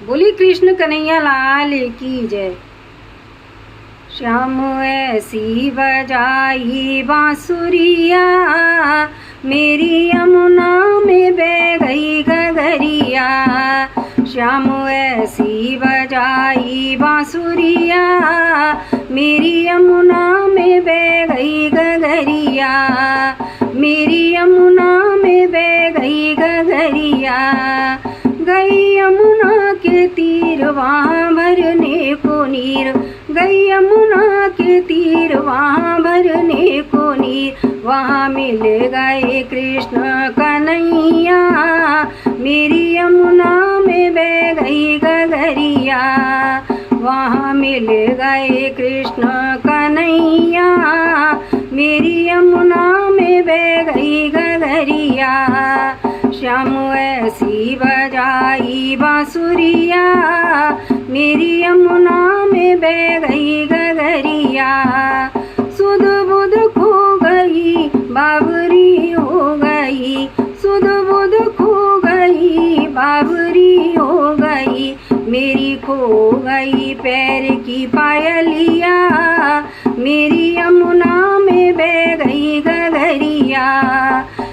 बोली कृष्ण कन्हैया लाल की जय। श्याम ऐसी बजाई बांसुरिया, मेरी यमुना में बह गई गगरिया। श्याम ऐसी बजाई बांसुरिया, मेरी यमुना में बह गई गगरिया। मेरी यमुना में बह गई गगरिया। गई यमुना के तीर वहाँ भरने को नीर। गई यमुना के तीर वहाँ भरने को नीर। वहाँ मिल गए कृष्ण कन्हैया, मेरी यमुना में बह गई गगरिया। वहाँ मिल गए कृष्ण कन्हैया, मेरी यमुना में बह गई गगरिया। श्याम ऐसी बजाई बांसुरिया, मेरी यमुना में बह गई गगरिया। सुध बुध खो गई बाबरी हो गई। सुध बुध खो गई बाबरी हो गई। मेरी खो गई पैर की पायलिया, मेरी यमुना में बह गई गगरिया।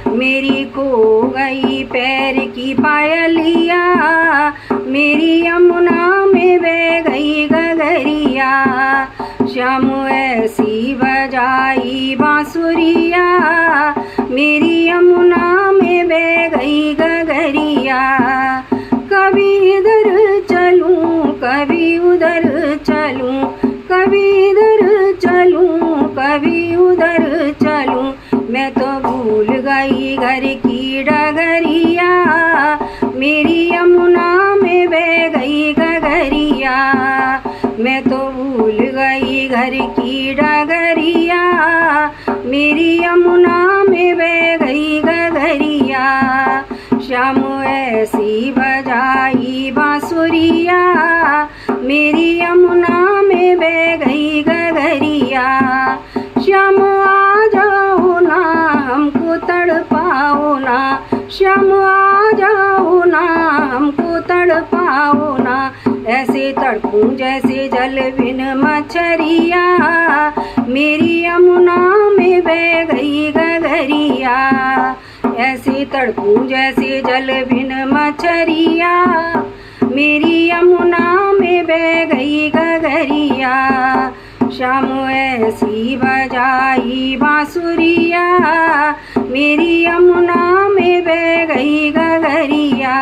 मेरी खो गई पैर की पायलिया, मेरी यमुना में बह गई गगरिया। श्याम ऐसी बजाई बांसुरिया, मेरी यमुना में बह गई गगरिया। कभी इधर चलूं कभी उधर चलूं, कभी इधर चलूं कभी उधर चलूं। मैं तो भूल गई घर की डगरिया, मेरी यमुना में बह गई गगरिया। मैं तो भूल गई घर की डगरिया, मेरी यमुना में बह गई गगरिया। श्याम ऐसी बजाई बांसुरिया, मेरी यमुना में बह गई गगरिया। श्याम आ जाओ ना हमको तड़पाओ ना। श्याम आ जाओ ना हमको तड़पाओ ना। ऐसे तड़पूं जैसे जल बिन मछरिया, मेरी यमुना में बह गई गगरिया। ऐसे तड़पूं जैसे जल बिन मछरिया, मेरी यमुना में बह गई गगरिया। श्याम ऐसी बजाई बांसुरिया, मेरी यमुना में बह गई गगरिया।